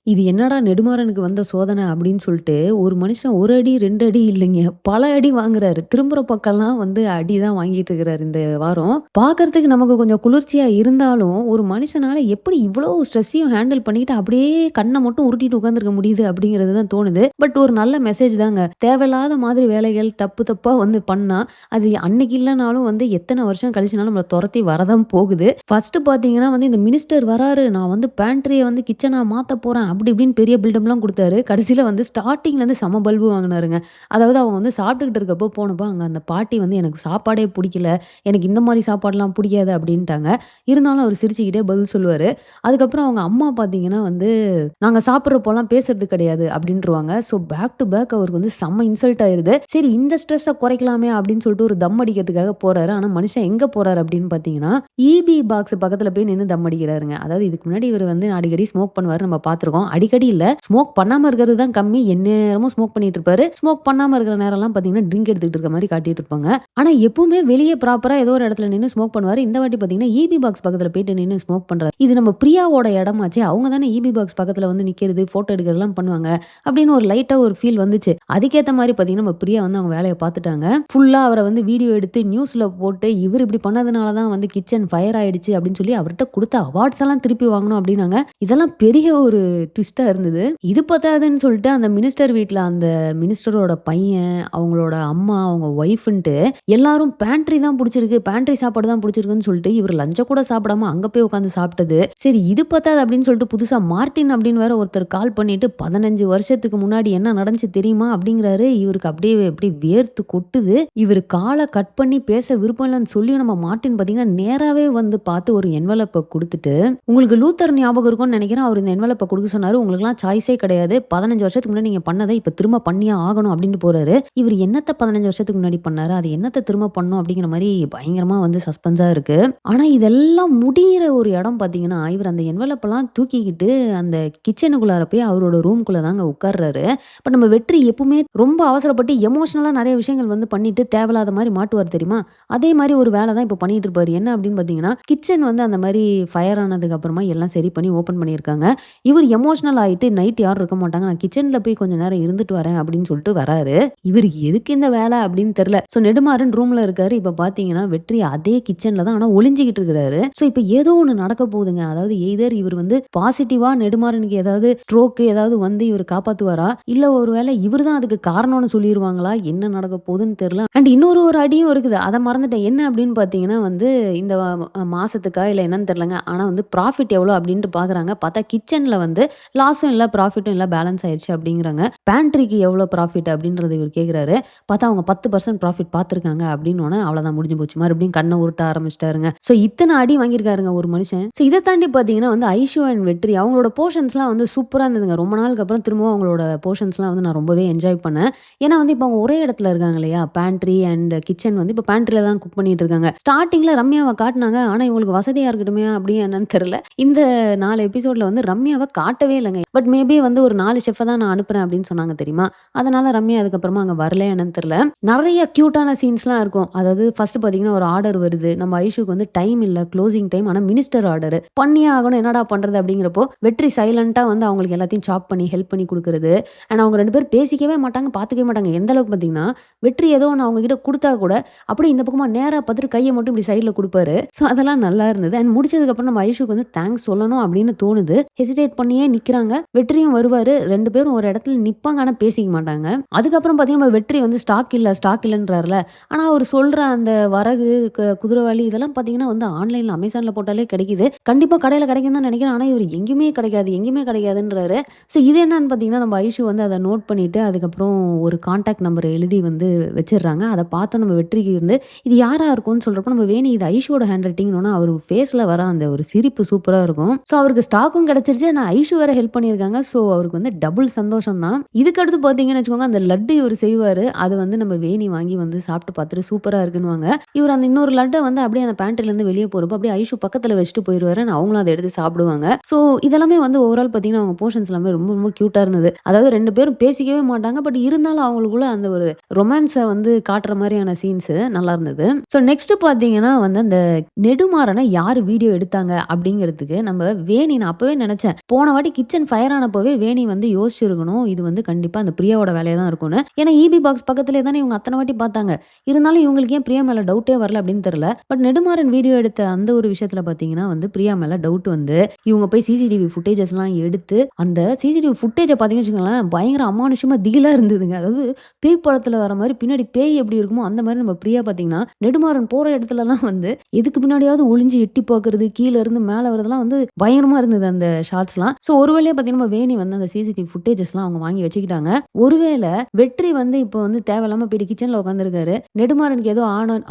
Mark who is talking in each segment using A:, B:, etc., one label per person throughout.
A: இது என்னடா நெடுமாறனுக்கு வந்த சோதனை அப்படின்னு சொல்லிட்டு, ஒரு மனுஷன் 1 அடி, 2 அடி இல்லைங்க. பல அடி வாங்குறாரு. திரும்புற பக்கம்லாம் வந்து அடி தான் வாங்கிட்டு இருக்கிறாரு இந்த வாரம். பார்க்கறதுக்கு நமக்கு கொஞ்சம் குளிர்ச்சியா இருந்தாலும், ஒரு மனுஷனால எப்படி இவ்வளோ ஸ்ட்ரெஸ்ஸையும் ஹேண்டில் பண்ணிட்டு அப்படியே கண்ண மட்டும் உருட்டிட்டு உட்கார்ந்திருக்க முடியுது அப்படிங்கிறது தான் தோணுது. பட் ஒரு நல்ல மெசேஜ் தாங்க. தேவையில்லாத மாதிரி வேலைகள் தப்பு தப்பா வந்து பண்ணா, அது அன்னைக்கு இல்லனாலும் வந்து எத்தன வருஷம் கழிச்சுனாலும் நம்மள தொரத்தி வரதான் போகுது. ஃபர்ஸ்ட்டு பார்த்தீங்கன்னா வந்து இந்த மினிஸ்டர் வராரு. நான் வந்து பேண்ட்ரிய வந்து கிச்சனா மாத்தப் போறேன். அப்படி இப்படின்னு பெரிய பில்டப்லாம் குடுத்தாரு. கடைசியில வந்து ஸ்டார்ட்டிங்லேருந்து செம பல்பு வாங்குனாருங்க. அதாவது அவங்க வந்து சாப்பிட்டுக்கிட்டு இருக்கப்போ போனப்போ, அங்க அந்த பாட்டி வந்து "எனக்கு சாப்பாடே புடிக்கல. எனக்கு இந்த மாரி சாப்பாடுலாம் புடிக்காது" அப்படின்ட்டாங்க. இருந்தாலும் அவரு சிரிச்சுக்கிட்டே பதில் சொல்லுவாரு. அதுக்கப்புறம் அவங்க அம்மா பார்த்தீங்கன்னா வந்து, "நாங்க சாப்பிடுறப்போலாம் பேசுறது கிடையாது" அப்படின்ருவாங்க. ஸோ பேக் டு பேக் அவருக்கு வந்து செம்ம இன்சல்ட் ஆயிருது. சரி இந்த ஸ்ட்ரெஸ்ஸ குறைக்கலாமே அப்படின்னு சொல்லிட்டு ஒரு தம் அடிக்கிறதுக்காக போறாரு. ஆனா மனுஷன் எங்க போறாரு அப்படின்னு பார்த்தீங்கன்னா, ஈபி பாக்ஸ் பக்கத்துல போய் நின்னு தம் அடிக்கிறாருங்க. அதாவது இதுக்கு முன்னாடி இவரு வந்து அடிக்கடி ஸ்மோக் பண்ணுவாரு நம்ம பார்த்துருக்கோம். அடிக்கடி இல்ல. ஸ்மோக் பண்ணாம இருக்கிறது தான் கம்மி. எந்நேரமும் ஸ்மோக் பண்ணிட்டு இருப்பாரு. ஸ்மோக் பண்ணாம இருக்கிற நேரம்லாம் பார்த்தீங்கன்னா, ட்ரிங்க் எடுத்துக்கிட்டு இருக்க மாரி காட்டிட்டு இருப்பாங்க. ஆனா எப்பவுமே வெளிய ப்ராப்பரா ஏதோ ஒரு இடத்துல நின்னு ஸ்மோக் பண்ணுவாரு. இந்த வாட்டி பார்த்தீங்கன்னா, ஈபி பாக்ஸ் பக்கத்துல போயிட்டு நின்னு ஸ்மோக் பண்றாரு. இது நம்ம பிரியாவோட இடமாச்சே. அவங்க தானே ஈபி பாக்ஸ் பக்கத்துல வந்து நிக்கிறது, ஃபோட்டோ எடுக்கிறதெல்லாம் பண்ணுவாங்க. அப்படின்னு ஒரு லைட்டா ஒரு ஃபீல் வந்துச்சு. அதுக்கேத்த மாரி பார்த்தீங்கன்னா, நம்ம பிரியா வந்து அவங்க வேலைய பார்த்துட்டாங்க. ஃபுல்லா அவர வந்து வீடியோ எடுத்து நியூஸ்ல போட்டு, இவரு இப்படி பண்ணதுனால தான் வந்து கிச்சன் ஃபயர் ஆயிடுச்சு அப்படின்னு சொல்லி அவர்ட்ட குடுத்த அவார்ட்ஸ் எல்லாம் திருப்பி வாங்கணும் அப்படின்னாங்க. இதெல்லாம் பெரிய ஒரு ட்விஸ்ட்டா இருந்தது. இது பத்தாதுன்னு சொல்லிட்டு அந்த மினிஸ்டர் வீட்ல அந்த மினிஸ்டரோட பையன், அவங்களோட அம்மா, அவங்க ஒய்ஃப்ன்ட்டு எல்லாரும் பேண்ட்ரி தான் புடிச்சிருக்கு, பேண்ட்ரி சாப்பாடு தான் புடிச்சிருக்குன்னு சொல்லிட்டு இவரு லஞ்சம் கூட சாப்பிடாம அங்க போய் உட்கார்ந்து சாப்பிட்டது. சரி இது பத்தாது அப்படின்னு சொல்லிட்டு புதுசா மார்ட்டின் அப்படின்னு வேற ஒருத்தர் கால் பண்ணிட்டு 15 வருஷத்துக்கு முன்னாடி என்ன நடந்துச்சு தெரியுமா? அப்படிங்கிறாரு. இவருக்கு அப்படியே வேர்த்து கொட்டுது. இவரு கால கட் பண்ணி பேச விருப்பம் இல்லன்னு சொல்லியும் நம்ம மார்ட்டின் பார்த்தீங்கன்னா, நேராவே வந்து பார்த்து ஒரு என்வலப்ப குடுத்துட்டு, உங்களுக்கு லூத்தர் ஞாபகம் இருக்கும்னு நெனைக்கிறேன். அவரு இந்த என்வலப்ப குடுக்க சொன்னாரு. உங்களுக்கெல்லாம் சாய்ஸே கிடையாது. 15 வருஷத்துக்கு முன்னாடி நீங்க பண்ணத இப்ப திரும்ப பண்ணியே ஆகணும் அப்டின்ட்டு போறாரு. இவரு என்னத்த 15 வருஷத்துக்கு முன்னாடி பண்ணாரு? அது என்னத்த திரும்ப பண்ணணும் அப்டிங்கிற மாரி பயங்கரமா வந்து சஸ்பென்ஸா இருக்கு. ஆனா இதெல்லாம் முடியிற ஒரு இடம் பார்த்தீங்கன்னா, இவரு அந்த என்வலப்பலாம் தூக்கிக்கிட்டு அந்த கிச்சனுக்குள்ளார போய் அவரோட ரூம்குள்ள தாங்க உட்கார்றாரு. இப்ப நம்ம வெற்றி எப்பவுமே ரொம்ப அவசரப்பட்டு எமோஷனலா நெறைய விஷயங்கள் வந்து பண்ணிட்டு தேவையில்லாத மாரி மாட்டுவார் தெரியுமா? அதே மாரி ஒரு வேல தான் இப்ப பண்ணிட்டு இருப்பாரு. என்ன அப்டின்னு பார்த்தீங்கன்னா, கிச்சன் வந்து அந்த மாரி ஃபயர் ஆனதுக்கு அப்புறமா எல்லாம் சரி பண்ணி ஓப்பன் பண்ணியிருக்காங்க. இவரு எமோஷனல் ஆயிட்டு நைட் யாரும் இருக்க மாட்டாங்க. நான் கிச்சன்ல போய் கொஞ்ச நேரம் இருந்துட்டு வரேன் அப்படின்னு சொல்லிட்டு வராரு. இவருக்கு எதுக்கு இந்த வேலை அப்படின்னு தெரியல. ஸோ நெடுமாறன் ரூம்ல இருக்காரு. இப்ப பார்த்தீங்கன்னா வெற்றி அதே கிச்சன்ல தான் ஆனா ஒளிஞ்சுகிட்டு இருக்கிறாரு. ஸோ இப்ப ஏதோ ஒண்ணு நடக்க போகுதுங்க. அதாவது எய்தர் இவர் வந்து பாசிட்டிவா நெடுமாறனுக்கு ஏதாவது ஸ்ட்ரோக் ஏதாவது வந்து இவர் காப்பாத்துவாரா? இல்ல ஒருவேளை இவரு தான் அதுக்கு காரணம்னு சொல்லிருவாங்களா? என்ன நடக்க போகுதுன்னு தெரியல. அண்ட் இன்னொரு அடியும் இருக்குது. அத மறந்துட்டேன். என்ன அப்படின்னு பார்த்தீங்கன்னா வந்து இந்த மாசத்துக்கா இல்ல என்னன்னு தெரியலங்க. ஆனா வந்து ப்ராஃபிட் எவ்வளோ அப்படின்ட்டு பார்க்குறாங்க. பார்த்தா கிச்சன்ல வந்து லாஸும் இல்ல, ப்ராஃபிட்டும் இல்ல, பேலன்ஸ் ஆயிருச்சு அப்படிங்கிறாங்க. பேண்ட்ரிக்கு எவ்வளோ ப்ராஃபிட் அப்படின்றத இவரு கேட்குறாரு. பார்த்தா அவங்க 10% ப்ராஃபிட் பார்த்துருக்காங்க அப்படின்னோனே அவ்வளோதான் முடிஞ்சு போச்சு. மறுபடியும் கண்ண உருட்ட ஆரம்பிச்சுட்டாருங்க. ஸோ இத்தன அடி வாங்கியிருக்காருங்க ஒரு மனுஷன். ஸோ இத தாண்டி பார்த்தீங்கன்னா வந்து ஐஷு அண்ட் வெற்றி அவங்களோட போர்ஷன்ஸ்லாம் வந்து சூப்பரா இருந்ததுங்க. ரொம்ப நாளுக்கு அப்புறம் திரும்பவும் அவங்களோட போர்ஷன்ஸ்லாம் வந்து நான் ரொம்பவே என்ஜாய் பண்ணேன். ஏன்னா வந்து இப்ப அவங்க ஒரே இடத்துல இருக்காங்க இல்லையா? பேண்ட்ரி அண்ட் கிச்சன் வந்து இப்ப பேண்ட்ரில தான் குக் பண்ணிட்டு இருக்காங்க. ஸ்டார்ட்டிங்ல ரம்யாவ காட்டுனாங்க. ஆனா இவங்களுக்கு வசதியா இருக்கட்டுமே அப்படியே என்னன்னு தெரியல. இந்த 4 எபிசோட்ல வந்து ரம்யாவ காட்டவே இல்லங்க. பட் மேபி வந்து ஒரு 4 ஷெஃப்ப தான் நான் அனுப்புறேன் அப்படின்னு சொன்னாங்க தெரியுமா? அதனால ரம்யா அதுக்கப்புறமா அங்க வரலையா என்னன்னு தெரியல. நெறைய கியூட்டான சீன்ஸ்லாம் இருக்கும். அதாவது ஃபர்ஸ்ட் பார்த்தீங்கன்னா ஒரு ஆர்டர் வருது. நம்ம ஐஷுக்கு வந்து டைம் இல்ல. Closing time. ஆனா மினிஸ்டர் ஆர்டர். பண்ணியே ஆகணும். என்னடா பண்றது அப்படிங்கிறப்போ வெற்றி சைலன்ட்டா வந்து அவங்களுக்கு எல்லாத்தையும் சாப் பண்ணி ஹெல்ப் பண்ணி குடுக்குறது. அண்ட் அவங்க 2 பேரும் பேசிக்கவே மாட்டாங்க, பார்த்துக்கவே மாட்டாங்க. எந்த அளவுக்கு பார்த்தீங்கன்னா, வெற்றி ஏதோ ஒண்ணு அவங்க கிட்ட குடுத்தா கூட அப்படியே இந்த பக்கமா நேரா பார்த்துட்டு கைய மட்டும் இப்படி சைடுல குடுப்பாரு. ஸோ அதெல்லாம் நல்லா இருந்தது. அண்ட் முடிச்சதுக்கப்புறம் நம்ம ஐஷுக்கு வந்து தேங்க்ஸ் சொல்லணும் அப்படின்னு தோணுது. ஹெசிடேட் பண்ணியே நிக்கிறாங்க. வெற்றியும் வருவாரு. 2 பேரும் ஒரு இடத்துல நிப்பாங்க. ஆனா பேசிக்க மாட்டாங்க. அதுக்கப்புறம் பார்த்தீங்கன்னா, வெற்றி வந்து ஸ்டாக் இல்லன்றார்ல. ஆனா அவரு சொல்ற அந்த வரகு, குதிரைவாலி இதெல்லாம் பார்த்தீங்கன்னா வந்து ஆன்லைன்ல அமேசான்ல போட்டாலே கிடைக்குது. கண்டிப்பா கடையில கிடைக்கும்னு தான் நினைக்கிறேன். ஆனா இவரு எங்கேயுமே கிடைக்காதுன்றாரு. ஸோ இது என்னன்னு பார்த்தீங்கன்னா, நம்ம ஐஷு வந்து அத நோட் பண்ணிட்டு அதுக்கப்புறம் ஒரு கான்டாக்ட் நம்பர் எழுதி வந்து வச்சிடுறாங்க. அத பார்த்து நம்ம வெற்றிக்கு வந்து இது யாரா இருக்கும்னு சொல்றப்போ நம்ம வேணி இது ஐஷுவோட ஹேண்ட் ரைட்டிங்னோனா அவரு ஃபேஸ்ல வர அந்த ஒரு சிரிப்பு சூப்பரா இருக்கும். ஸோ அவருக்கு ஸ்டாக்கும் கிடைச்சிருச்சு. ஆனா ஐஷு வேற ஹெல்ப் பண்ணியிருக்காங்க. ஸோ அவருக்கு வந்து டபுள் சந்தோஷம் தான். இதுக்கு அடுத்து பார்த்தீங்கன்னு வச்சுக்கோங்க, அந்த லட்டு இவரு செய்வாரு. அது வந்து நம்ம வேணி வாங்கி வந்து சாப்பிட்டு பார்த்துட்டு சூப்பரா இருக்குன்னுவாங்க. இவரு அந்த இன்னொரு லட்ட வந்து அப்படியே அந்த பேண்ட்ரிலேருந்து வெளிய போறப்போ அப்படியே ஐஷு பக்கத்துல வச்சுட்டு போயிருவாரு. அவங்களும் அத எடுத்து சாப்பிடுவாங்க. ஸோ இதெல்லாமே வந்து ஓவரால் பார்த்தீங்கன்னா, அவங்க போர்ஷன்ஸ் எல்லாமே ரொம்ப ரொம்ப கியூட்டா இருந்தது. அதாவது 2 பேரும் பேசிக்கவே மாட்டாங்க. பட் இருந்தாலும் அவங்களுக்குள்ள அந்த ஒரு ரொமான்ஸ வந்து காட்டுற மாரியான சீன்ஸ் நல்லா இருந்தது. ஸோ நெக்ஸ்ட் பார்த்தீங்கன்னா வந்து அந்த நெடுமாறன யாரு வீடியோ எடுத்தாங்க அப்படிங்கிறதுக்கு நம்ம வேணி நான் அப்பவே நினைச்சேன். போன வாட்டி கிச்சன் ஃபயர் ஆனப்பவே வேணி வந்து யோசிச்சிருக்கணும். இது வந்து கண்டிப்பா அந்த பிரியாவோட வேலையா தான் இருக்கும்னு. ஏன்னா ஈபி பாக்ஸ் பக்கத்திலேயே தானே இவங்க அத்தன வாட்டி பார்த்தாங்க. இருந்தாலும் இவங்களுக்கு ஏன் பிரியா மேல டவுட்டே வரல அப்படின்னு தெரியல. பட் நெடுமாறன் வீடியோ எடுத்த அந்த ஒரு விஷயத்துல பார்த்தீங்கன்னா வந்து பிரியா மேல டவுட் வந்து இவங்க போய் சிசிடிவி ஃபுட்டேஜஸ்லாம் எடுத்து அந்த சிசிடிவி ஃபுட்டேஜ பார்த்தீங்கன்னு வச்சுக்கோங்களேன், பயங்கர அமானுஷமா திகிலா இருந்ததுங்க. அதாவது பேய் படத்துல வர மாரி பின்னாடி பேய் எப்படி இருக்குமோ அந்த மாரி நம்ம பிரியா பார்த்தீங்கன்னா, நெடுமாறன் போற இடத்துலலாம் வந்து எதுக்கு பின்னாடியாவது ஒளிஞ்சு எட்டி பார்க்கறது, கீழ இருந்து மேல வரதெல்லாம் வந்து பயங்கரமா இருந்தது அந்த ஷாட்ஸ்லாம். ஸோ ஒரு வழியா பார்த்தீங்கன்னா, நம்ம வேணி வந்து அந்த சிசிடிவி ஃபுட்டேஜஸ்லாம் அவங்க வாங்கி வச்சுக்கிட்டாங்க. ஒருவேள வெற்றி வந்து இப்போ வந்து தேவையில்லாம போயிட்டு கிச்சன்ல உட்காந்துருக்காரு. நெடுமாறனுக்கு ஏதோ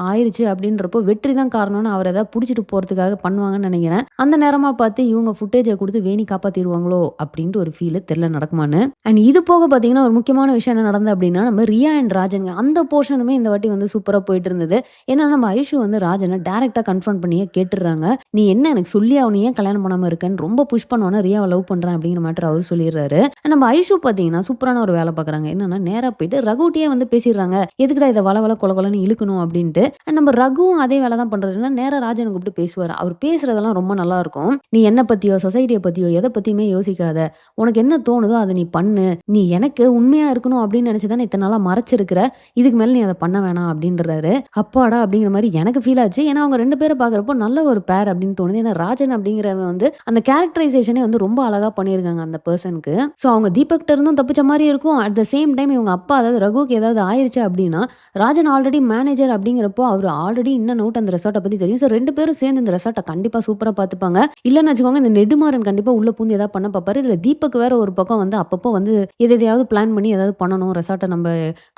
A: ஆயிருச்சு அப்படின்றப்போ வெற்றி தான் காரணம்னு அவர ஏதாவது புடிச்சிட்டு போறதுக்காக பண்ணுவாங்கன்னு நெனைக்கிறேன். அந்த நேரமா பார்த்து இவங்க ஃபுட்டேஜ குடுத்து வேணி காப்பாத்திருவாங்களோ அப்படின்ட்டு ஒரு ஃபீல் தெரியல நடக்குமான்னு. அண்ட் இது போக பார்த்தீங்கன்னா, ஒரு முக்கியமான விஷயம் என்ன நடந்தது அப்படின்னா, நம்ம ரியா அண்ட் ராஜன்ங்க அந்த போர்ஷனுமே இந்த வாட்டி வந்து சூப்பரா போயிட்டு இருந்தது. ஏன்னா நம்ம ஐஷு வந்து ராஜன டைரக்ட்டா கன்ஃபரண்ட் பண்ணியே கேட்டுர்றாங்க. "நீ என்ன எனக்கு சொல்லி அவன ஏன் கல்யாணம் பண்ணாம இருக்கன்னு?" ரொம்ப புஷ் பண்ணோனே ரியாவ லவ் பண்றேன் அப்படிங்கிற மேட்டர் அவரு சொல்லிர்றாரு. நம்ம ஐஷு பார்த்தீங்கன்னா, சூப்பரான ஒரு வேலை பார்க்குறாங்க. என்னன்னா நேரா போயிட்டு ரகுட்டயே வந்து பேசிர்றாங்க. "எதுக்குடா இத வள வள கொல கொலன்னு இழுக்கணும்?" அப்படின்ட்டு. அண்ட் நம்ம ரகுவும் அதே வேலை தான் பண்றாரு. என்னன்னா நேரா ராஜன கூப்பிட்டு பேசுவாரு. அவர் பேசுறதெல்லாம் ரொம்ப நல்லாருக்கும். "நீ என்ன பத்தியோ, சொசைட்டிய பத்தியோ எத பத்தியுமே யோசிக்காத. உனக்கு என்ன தோணுதோ அத நீ பண்ணு. நீ எனக்கு உண்மையா இருக்கணும் அப்படின்னு நினைச்சு தானே இத்தன நாளா மறைச்சிருக்கிற. இதுக்கு மேல நீ அத பண்ண வேணாம்" அப்படின்றாரு. அப்பாடா! அப்படிங்கிற மாரி எனக்கு ஃபீல் ஆச்சு. ஏன்னா அவங்க 2 பேர பார்க்குறப்போ நல்ல ஒரு பேர் அப்படின்னு தோணுது. ஏன்னா ராஜன் அப்படிங்கிறவன் வந்து அந்த கேரக்டரைசேஷனே வந்து ரொம்ப அழகா பண்ணியிருக்காங்க அந்த பெர்சனுக்கு. ஸோ அவங்க தீபக்ட்ட இருந்தும் தப்பிச்ச மாரி இருக்கும். அட் த சேம் டைம் இவங்க அப்பா அதாவது ரகுவுக்கு ஏதாவது ஆயிருச்சு அப்படின்னா, ராஜன் ஆல்ரெடி மேனேஜர் அப்படிங்கிறப்போ அவரு ஆல்ரெடி இன் அண்ட் அவுட் அந்த ரெசார்ட்ட பத்தி தெரியும். ஸோ 2 பேரும் சேர்ந்து இந்த ரெசார்ட்ட கண்டிப்பா சூப்பரா பார்த்துப்பாங்க. இல்லன்னு வச்சுக்கோங்க இந்த நெடுமாறன் கண்டிப்பா உள்ள பூந்து ஏதாவது பண்ண பார்ப்பாரு. இதுல தீபக் வேற ஒரு பக்கம் வந்து அப்பப்போ வந்து எதையாவது பிளான் பண்ணி ஏதாவது பண்ணணும். ரெசார்ட்ட நம்ம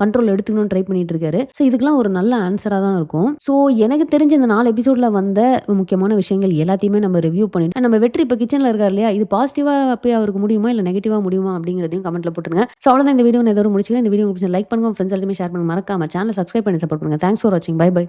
A: கண்ட்ரோல் எடுத்துக்கணும்னு ட்ரை பண்ணிட்டு இருக்காரு. ஸோ இதுக்கெல்லாம் ஒரு நல்ல ஆன்ஸரா தான் இருக்கும். ஸோ எனக்கு தெரிஞ்ச இந்த 4 எபிசோட்ல வந்த முக்கியமான விஷயங்கள் எல்லாத்தையுமே நம்ம ரிவ்யூ பண்ணிட்டோம். நம்ம வெற்றி இப்ப கிச்சன்ல இருக்காரு இல்லையா? இது பாசிட்டிவா போய் அவருக்கு முடியுமா? இல்ல நெகட்டிவா முடியுமா? அப்படிங்கிறதையும் கமெண்ட்ல போட்டுருங்க. ஸோ அவ்வளோதான் இந்த வீடியோ நான் இதோட முடிச்சுக்கிறேன். இந்த வீடியோ உங்களுக்கு லைக் பண்ணுங்க, உங்க ஃப்ரெண்ட்ஸ் எல்லாருமே ஷேர் பண்ணுங்க. மறக்காம சேனலை சப்ஸ்கிரைப் பண்ணி சப்போர்ட் பண்ணுங்க. தேங்க்ஸ் ஃபார் வாட்சிங். Bye by.